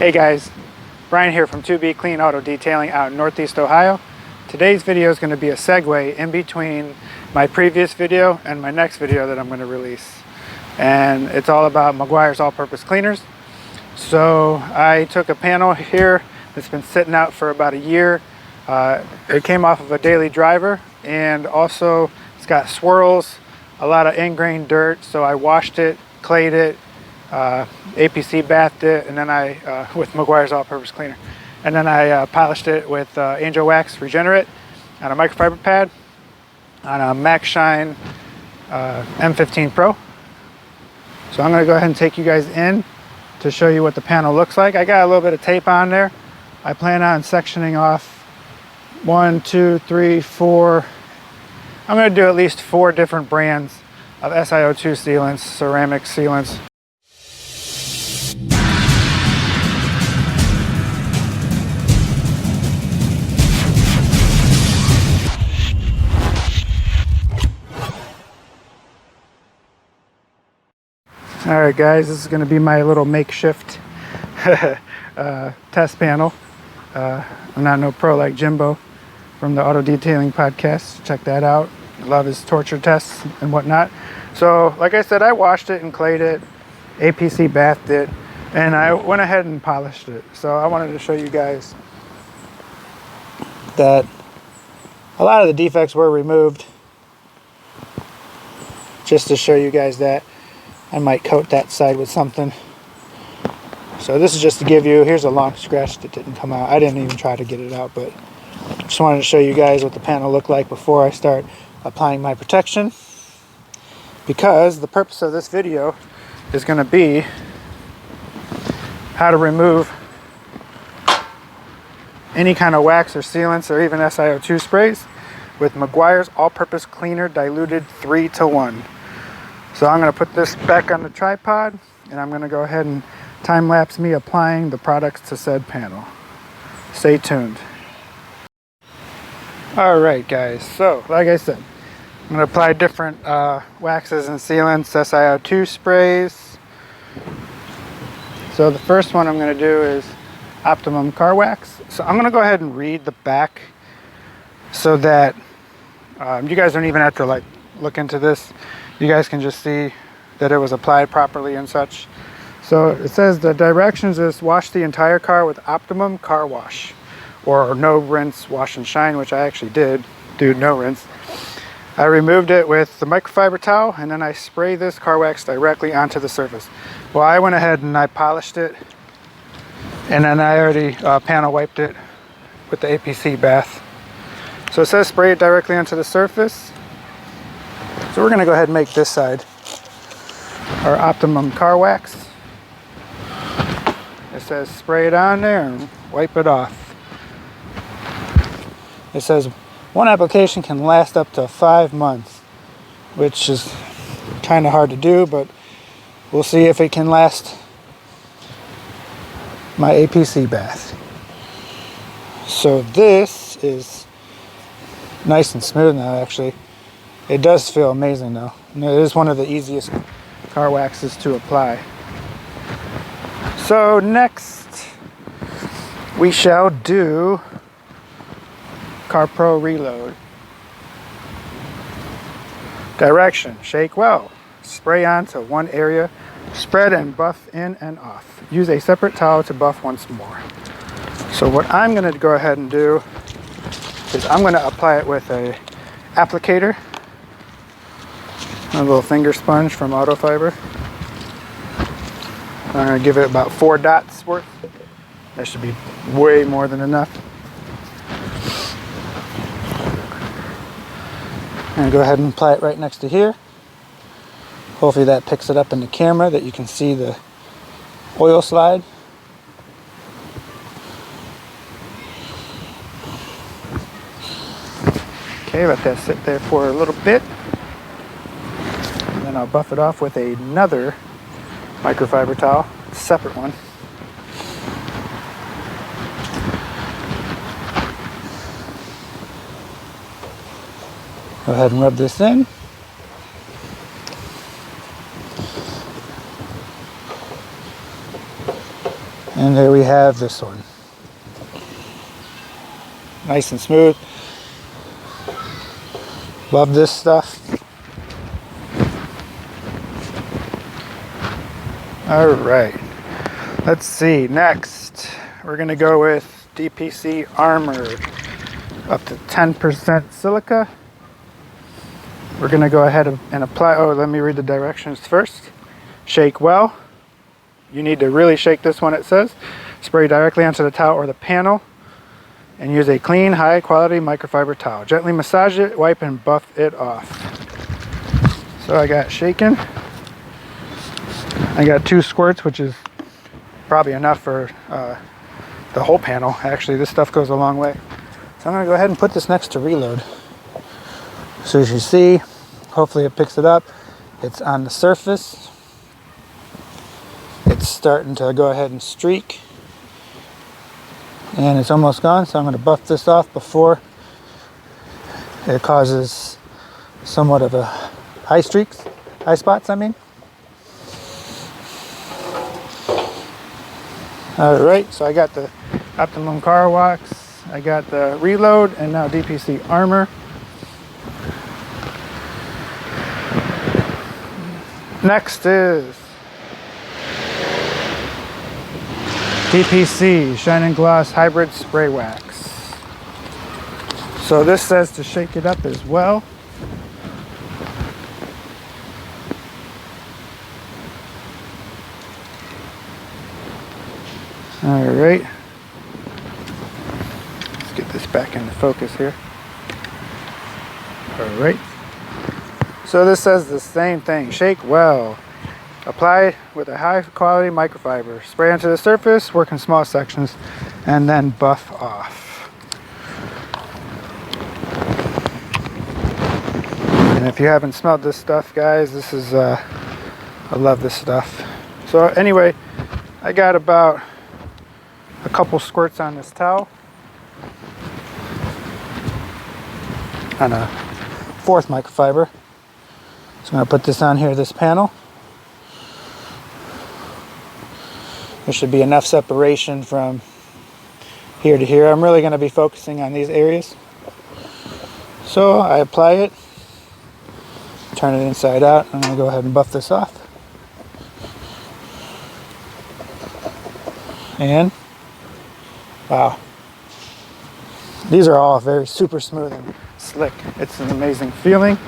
Hey guys, Brian here from 2B Clean Auto Detailing out in Northeast Ohio. Today's video is going to be a segue in between my previous video and my next video that I'm going to release. And it's all about Meguiar's all-purpose cleaners. So I took a panel here that's been sitting out for about a year. It came off of a daily driver, and also it's got swirls, a lot of ingrained dirt, so I washed it, clayed it, APC bathed it, and then with Meguiar's all-purpose cleaner, and then I polished it with Angel Wax Regenerate on a microfiber pad on a Max Shine M15 Pro. So I'm going to go ahead and take you guys in to show you what the panel looks like. I got a little bit of tape on there. I plan on sectioning off 1, 2, 3, 4. I'm going to do at least 4 different brands of SiO2 sealants, ceramic sealants. Alright guys, this is going to be my little makeshift test panel. I'm not no pro like Jimbo from the Auto Detailing Podcast. Check that out. I love his torture tests and whatnot. So like I said, I washed it and clayed it, APC bathed it, and I went ahead and polished it. So I wanted to show you guys that a lot of the defects were removed, just to show you guys that. I might coat that side with something. So this is just to give you, here's a long scratch that didn't come out. I didn't even try to get it out, but just wanted to show you guys what the panel looked like before I start applying my protection. Because the purpose of this video is going to be how to remove any kind of wax or sealants or even SiO2 sprays with Meguiar's all-purpose cleaner diluted 3-to-1. So I'm going to put this back on the tripod, and I'm going to go ahead and time-lapse me applying the products to said panel. Stay tuned. Alright guys, so like I said, I'm going to apply different waxes and sealants, SiO2 sprays. So the first one I'm going to do is Optimum Car Wax. So I'm going to go ahead and read the back so that you guys don't even have to like look into this. You guys can just see that it was applied properly and such. So it says the directions is wash the entire car with Optimum Car Wash, or no rinse, wash and shine, which I actually did do no rinse. I removed it with the microfiber towel, and then I spray this car wax directly onto the surface. Well, I went ahead and I polished it, and then I already panel wiped it with the APC bath. So it says spray it directly onto the surface. So we're going to go ahead and make this side our Optimum Car Wax. It says spray it on there and wipe it off. It says one application can last up to 5 months, which is kind of hard to do, but we'll see if it can last my APC bath. So this is nice and smooth now, actually. It does feel amazing though. It is one of the easiest car waxes to apply. So next we shall do Car Pro Reload. Direction: shake well. Spray onto one area. Spread and buff in and off. Use a separate towel to buff once more. So what I'm going to go ahead and do is I'm going to apply it with a applicator. A little finger sponge from Auto Fiber. I'm going to give it about 4 dots worth. That should be way more than enough. I'm going to go ahead and apply it right next to here. Hopefully that picks it up in the camera that you can see the oil slide. Okay, let that sit there for a little bit. And I'll buff it off with another microfiber towel, a separate one. Go ahead and rub this in. And there we have this one. Nice and smooth. Love this stuff. All right, let's see. Next, we're gonna go with DPC Armor, up to 10% silica. We're gonna go ahead and apply, oh, let me read the directions first. Shake well. You need to really shake this one, it says. Spray directly onto the towel or the panel, and use a clean, high quality microfiber towel. Gently massage it, wipe and buff it off. So I got shaken. I got 2 squirts, which is probably enough for the whole panel. Actually, this stuff goes a long way. So I'm gonna go ahead and put this next to reload. So as you see, hopefully it picks it up. It's on the surface. It's starting to go ahead and streak. And it's almost gone, so I'm gonna buff this off before it causes somewhat of a high spots, I mean. All right, so I got the Optimum Car Wax, I got the Reload, and now DPC Armor. Next is DPC Shine and Gloss Hybrid Spray Wax. So this says to shake it up as well. All right, let's get this back into focus here. All right, so this says the same thing. Shake well. Apply with a high quality microfiber. Spray onto the surface, work in small sections, and then buff off. And if you haven't smelled this stuff, guys, this is, I love this stuff. So anyway, I got about a couple squirts on this towel. On a 4th microfiber. So I'm going to put this on here, this panel. There should be enough separation from here to here. I'm really going to be focusing on these areas. So I apply it, turn it inside out. I'm going to go ahead and buff this off. And wow, these are all very super smooth and slick. It's an amazing feeling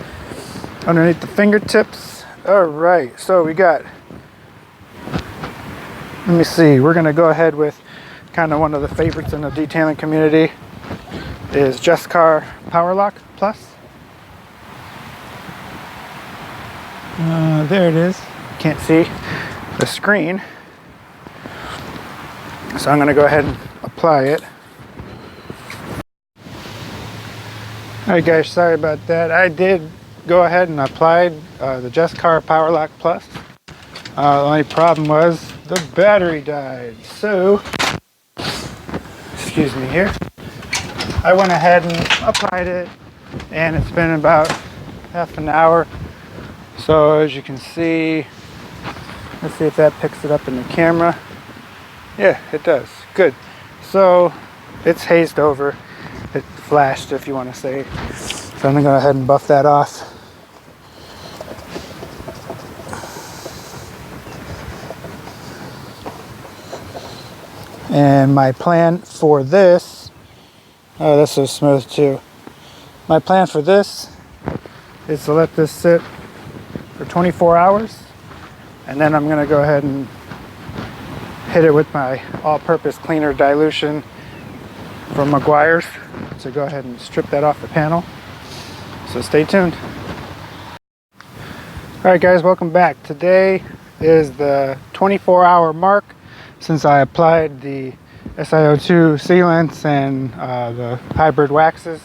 underneath the fingertips. All right, so we got, let me see, we're gonna go ahead with kind of one of the favorites in the detailing community is Just Car Power Lock Plus. There it is. Can't see the screen. So I'm gonna go ahead and apply it. Alright guys, sorry about that. I did go ahead and applied the Just Car Power Lock Plus. The only problem was the battery died. So, excuse me here. I went ahead and applied it, and it's been about half an hour. So as you can see, let's see if that picks it up in the camera. Yeah, it does. Good. So it's hazed over. It flashed, if you want to say. So I'm going to go ahead and buff that off. And my plan for this, oh, that's so smooth too. My plan for this is to let this sit for 24 hours. And then I'm going to go ahead and hit it with my all-purpose cleaner dilution from Meguiar's to go ahead and strip that off the panel. So stay tuned. Alright guys, welcome back. Today is the 24-hour mark since I applied the SiO2 sealants and the hybrid waxes.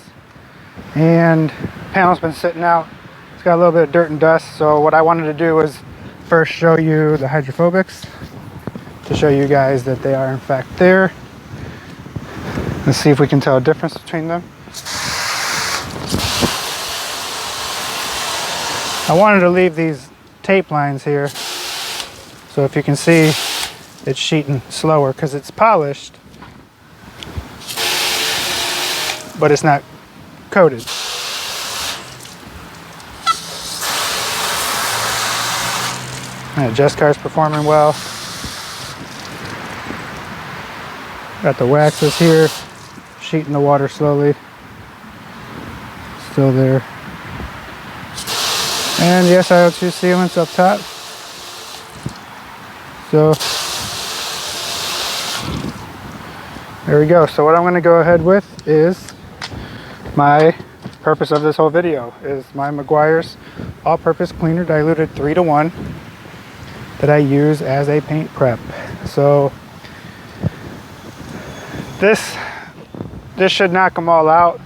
And the panel's been sitting out. It's got a little bit of dirt and dust, so what I wanted to do was first show you the hydrophobics to show you guys that they are in fact there. Let's see if we can tell a difference between them. I wanted to leave these tape lines here, so if you can see, it's sheeting slower because it's polished, but it's not coated. And the Just Car's performing well. Got the waxes here, sheeting the water slowly. Still there. And the SiO2 sealants up top. So there we go. So what I'm going to go ahead with is my purpose of this whole video is my Meguiar's all-purpose cleaner diluted 3-to-1 that I use as a paint prep. So this should knock them all out.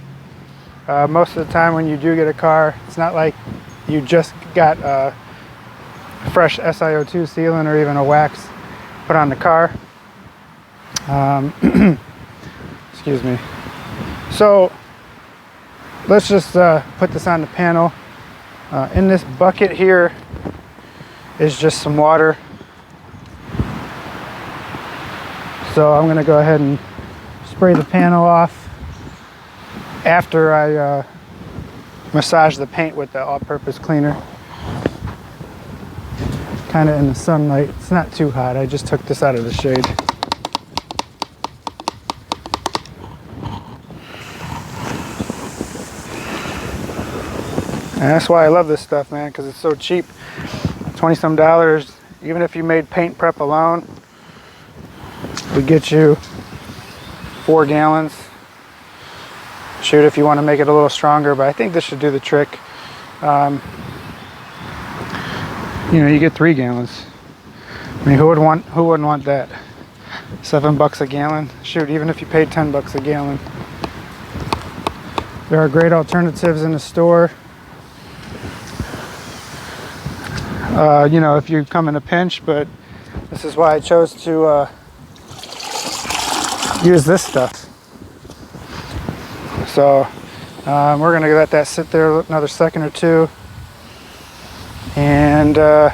Most of the time when you do get a car, it's not like you just got a fresh SiO2 sealant or even a wax put on the car. Excuse me. So let's just put this on the panel. In this bucket here is just some water. So I'm going to go ahead and spray the panel off after I massage the paint with the all-purpose cleaner. Kind of in the sunlight. It's not too hot. I just took this out of the shade. And that's why I love this stuff, man, because it's so cheap. 20-some dollars. Even if you made paint prep alone, would get you 4 gallons. Shoot, if you want to make it a little stronger, but I think this should do the trick. You know, you get 3 gallons. I mean, who wouldn't want that? $7 a gallon. Shoot, even if you paid $10 a gallon. There are great alternatives in the store. You know, if you come in a pinch, but this is why I chose to use this stuff. So we're gonna let that sit there another second or two, and go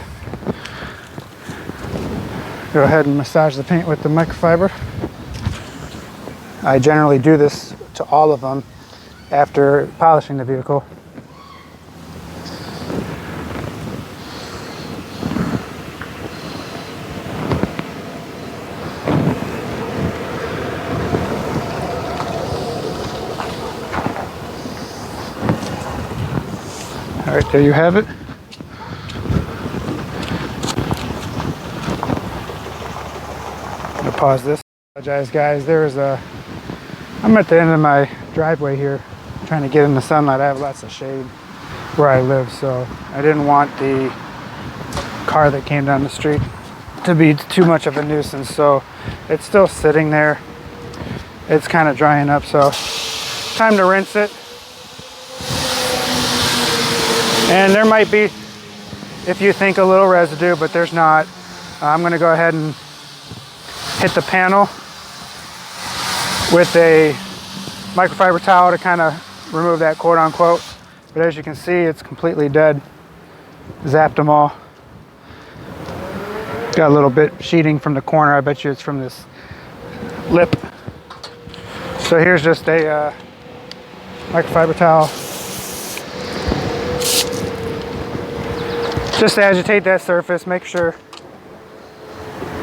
ahead and massage the paint with the microfiber. I generally do this to all of them after polishing the vehicle. All right, there you have it. I'm gonna pause this. Apologize, guys. I'm at the end of my driveway here, trying to get in the sunlight. I have lots of shade where I live, so I didn't want the car that came down the street to be too much of a nuisance. So it's still sitting there. It's kind of drying up, so time to rinse it. And there might be, if you think, a little residue, but there's not. I'm going to go ahead and hit the panel with a microfiber towel to kind of remove that, quote unquote. But as you can see, it's completely dead. Zapped them all. Got a little bit sheeting from the corner. I bet you it's from this lip. So here's just a microfiber towel. Just to agitate that surface, make sure.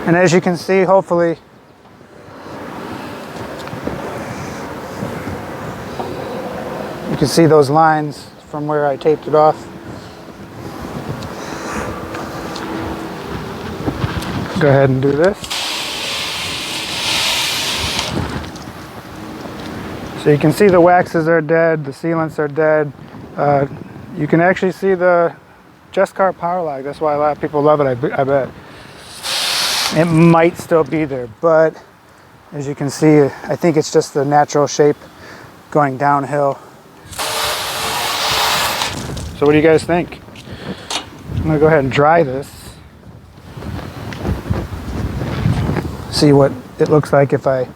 And as you can see, hopefully, you can see those lines from where I taped it off. Go ahead and do this. So you can see the waxes are dead, the sealants are dead. You can actually see the Just Car power lag. That's why a lot of people love it, I bet. It might still be there, but as you can see, I think it's just the natural shape going downhill. So what do you guys think? I'm gonna go ahead and dry this. See what it looks like if I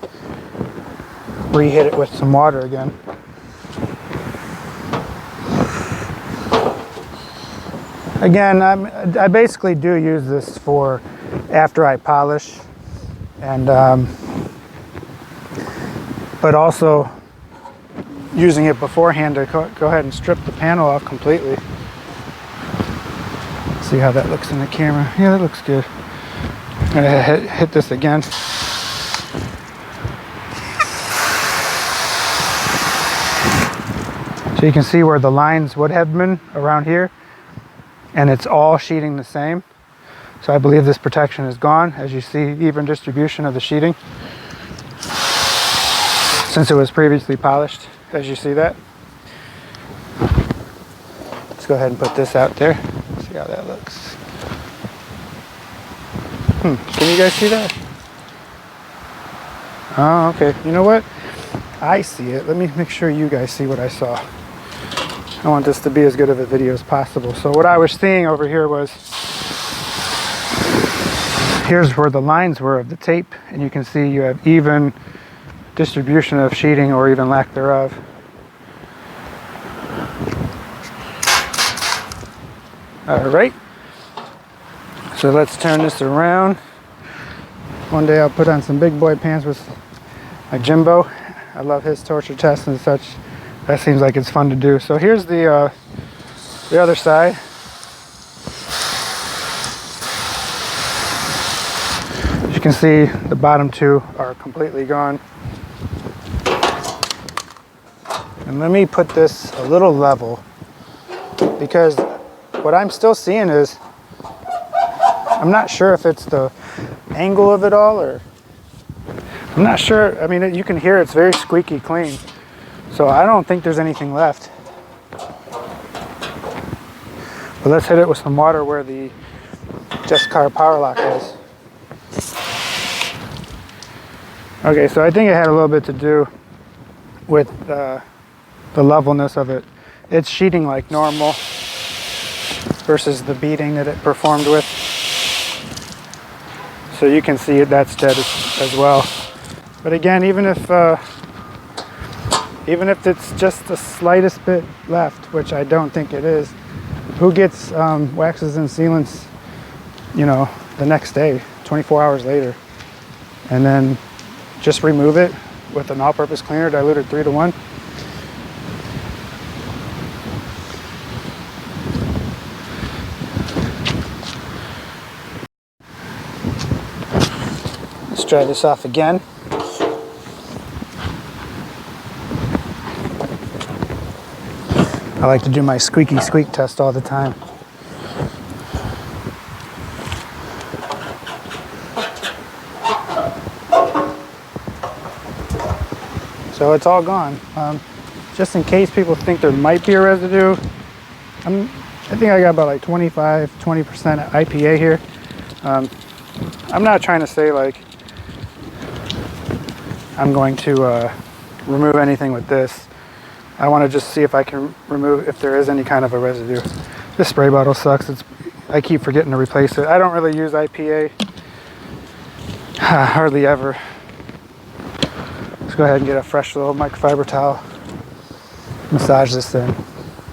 re-hit it with some water again. Again, I basically do use this for after I polish. and but also using it beforehand to go ahead and strip the panel off completely. See how that looks in the camera. Yeah, that looks good. I'm gonna hit this again. So you can see where the lines would have been around here, and it's all sheeting the same. So I believe this protection is gone. As you see, even distribution of the sheeting since it was previously polished, as you see that. Let's go ahead and put this out there. See how that looks. Can you guys see that? Oh, okay. You know what? I see it. Let me make sure you guys see what I saw. I want this to be as good of a video as possible. So what I was seeing over here was, here's where the lines were of the tape, and you can see you have even distribution of sheeting, or even lack thereof. All right. So let's turn this around. One day I'll put on some big boy pants with my Jimbo. I love his torture tests and such. That seems like it's fun to do. So here's the other side. As you can see, the bottom two are completely gone. And let me put this a little level, because what I'm still seeing is, I'm not sure if it's the angle of it all, or I'm not sure. I mean, you can hear it's very squeaky clean. So I don't think there's anything left. But let's hit it with some water where the Jescar power lock is. Okay, so I think it had a little bit to do with the levelness of it. It's sheeting like normal versus the beading that it performed with. So you can see it, that's dead as well. But again, even if it's just the slightest bit left, which I don't think it is, who gets waxes and sealants, you know, the next day, 24 hours later, and then just remove it with an all-purpose cleaner diluted 3:1. Let's dry this off again. I like to do my squeaky squeak test all the time. So it's all gone. Just in case people think there might be a residue, I think I got about like 20% IPA here. I'm not trying to say like I'm going to remove anything with this. I want to just see if I can remove, if there is any kind of a residue. This spray bottle sucks. I keep forgetting to replace it. I don't really use IPA. Hardly ever. Let's go ahead and get a fresh little microfiber towel. Massage this in,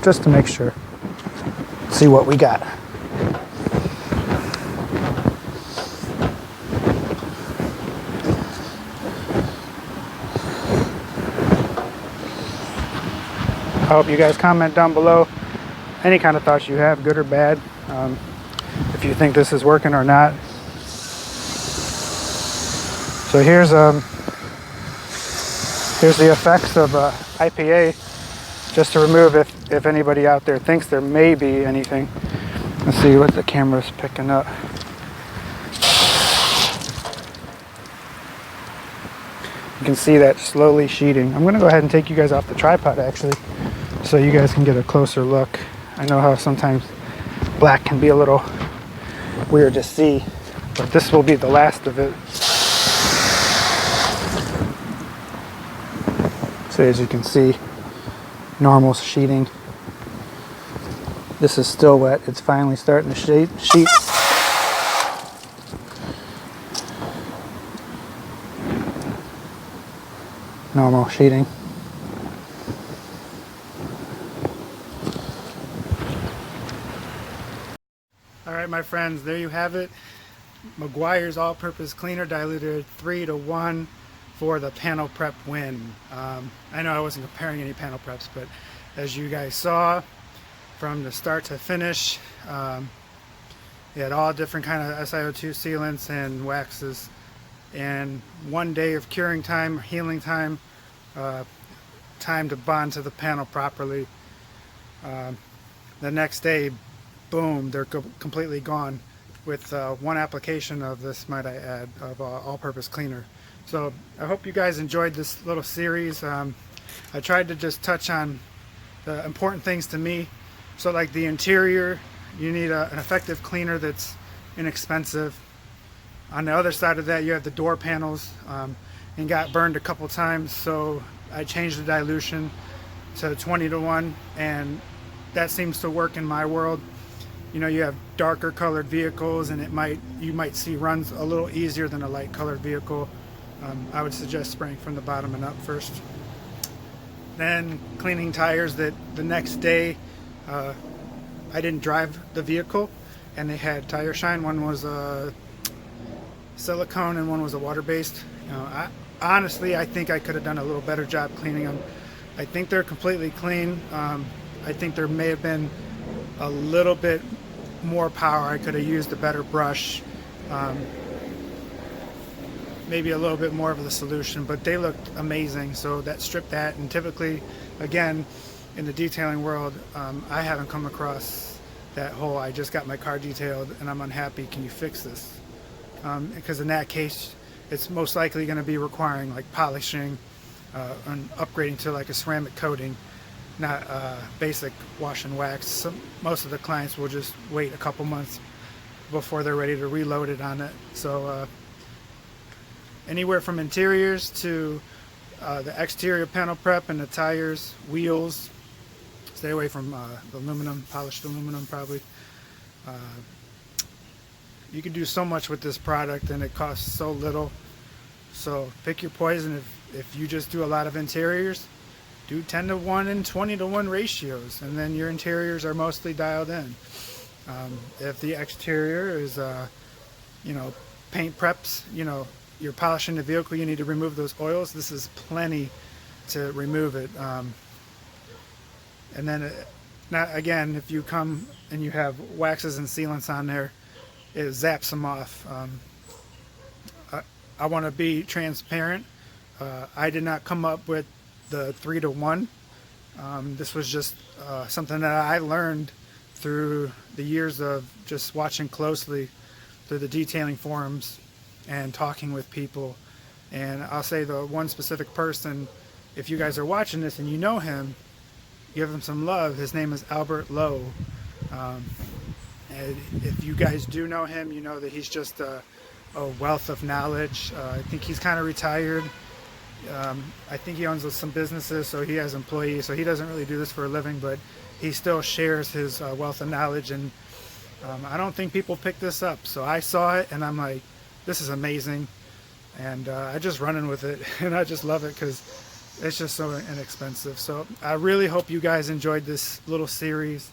just to make sure. See what we got. I hope you guys comment down below any kind of thoughts you have, good or bad, if you think this is working or not. So here's the effects of IPA, just to remove if anybody out there thinks there may be anything. Let's see what the camera's picking up. You can see that slowly sheeting. I'm gonna go ahead and take you guys off the tripod actually, so you guys can get a closer look. I know how sometimes black can be a little weird to see, but this will be the last of it. So as you can see, normal sheeting. This is still wet. It's finally starting to sheet. Normal sheeting. All right, my friends, there you have it. Meguiar's all-purpose cleaner, diluted 3-to-1 for the panel prep win. I know I wasn't comparing any panel preps, but as you guys saw, from the start to finish, you had all different kind of SiO2 sealants and waxes, and 1 day of curing time, healing time, time to bond to the panel properly. The next day, boom, they're completely gone with one application of this, might I add, of all-purpose cleaner. So I hope you guys enjoyed this little series. I tried to just touch on the important things to me. So like the interior, you need an effective cleaner that's inexpensive. On the other side of that, you have the door panels, and got burned a couple times, so I changed the dilution to 20-to-1, and that seems to work in my world. You know, you have darker colored vehicles, and you might see runs a little easier than a light colored vehicle. I would suggest spraying from the bottom and up first. Then cleaning tires. That the next day, I didn't drive the vehicle, and they had tire shine. One was silicone and one was a water-based. You know, honestly, I think I could have done a little better job cleaning them. I think they're completely clean. I think there may have been a little bit more power. I could have used a better brush, maybe a little bit more of the solution, but they looked amazing. So that stripped that, and typically, again, in the detailing world, I haven't come across that whole, I just got my car detailed and I'm unhappy, can you fix this? Because in that case, it's most likely going to be requiring like polishing and upgrading to like a ceramic coating, not basic wash and wax. Most of the clients will just wait a couple months before they're ready to reload it on it. So anywhere from interiors to the exterior panel prep and the tires, wheels, stay away from the aluminum, polished aluminum probably. You can do so much with this product and it costs so little. So pick your poison. If you just do a lot of interiors, do 10-to-1 and 20-to-1 ratios, and then your interiors are mostly dialed in. If the exterior is, you know, paint preps, you know, you're polishing the vehicle, you need to remove those oils. This is plenty to remove it. And then, again, if you come and you have waxes and sealants on there, it zaps them off. I want to be transparent. I did not come up with the 3-to-1. This was just something that I learned through the years of just watching closely through the detailing forums and talking with people. And I'll say the one specific person, if you guys are watching this and you know him, give him some love. His name is Albert Lowe. And if you guys do know him, you know that he's just a wealth of knowledge. I think he's kind of retired. I think he owns some businesses, so he has employees, so he doesn't really do this for a living, but he still shares his wealth of knowledge, and I don't think people pick this up. So I saw it and I'm like, this is amazing, and I just running with it, and I just love it because it's just so inexpensive. So I really hope you guys enjoyed this little series.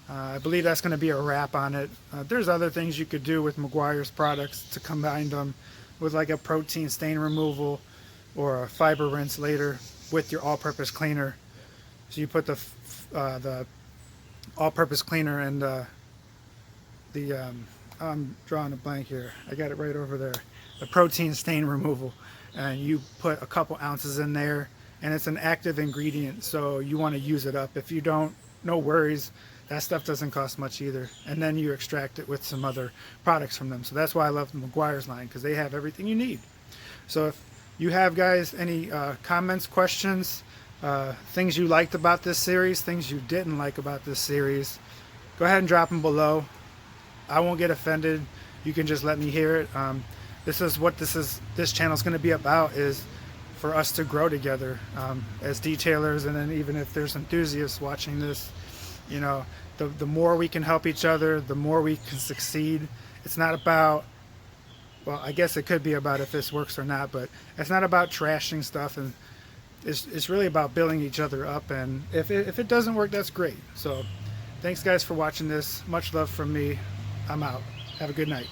I believe that's going to be a wrap on it. There's other things you could do with Meguiar's products to combine them with like a protein stain removal or a fiber rinse later with your all-purpose cleaner. So you put the all-purpose cleaner and I'm drawing a blank here. I got it right over there. The protein stain removal, and you put a couple ounces in there, and it's an active ingredient, so you want to use it up. If you don't, no worries. That stuff doesn't cost much either. And then you extract it with some other products from them. So that's why I love the Meguiar's line, because they have everything you need. So if you have, guys, any comments, questions, things you liked about this series, things you didn't like about this series, go ahead and drop them below. I won't get offended. You can just let me hear it. This is what this channel is going to be about, is for us to grow together as detailers. And then even if there's enthusiasts watching this, you know, the more we can help each other, the more we can succeed. It's not about, well, I guess it could be about if this works or not, but it's not about trashing stuff, and it's really about building each other up. And if it doesn't work, that's great. So thanks, guys, for watching this. Much love from me. I'm out. Have a good night.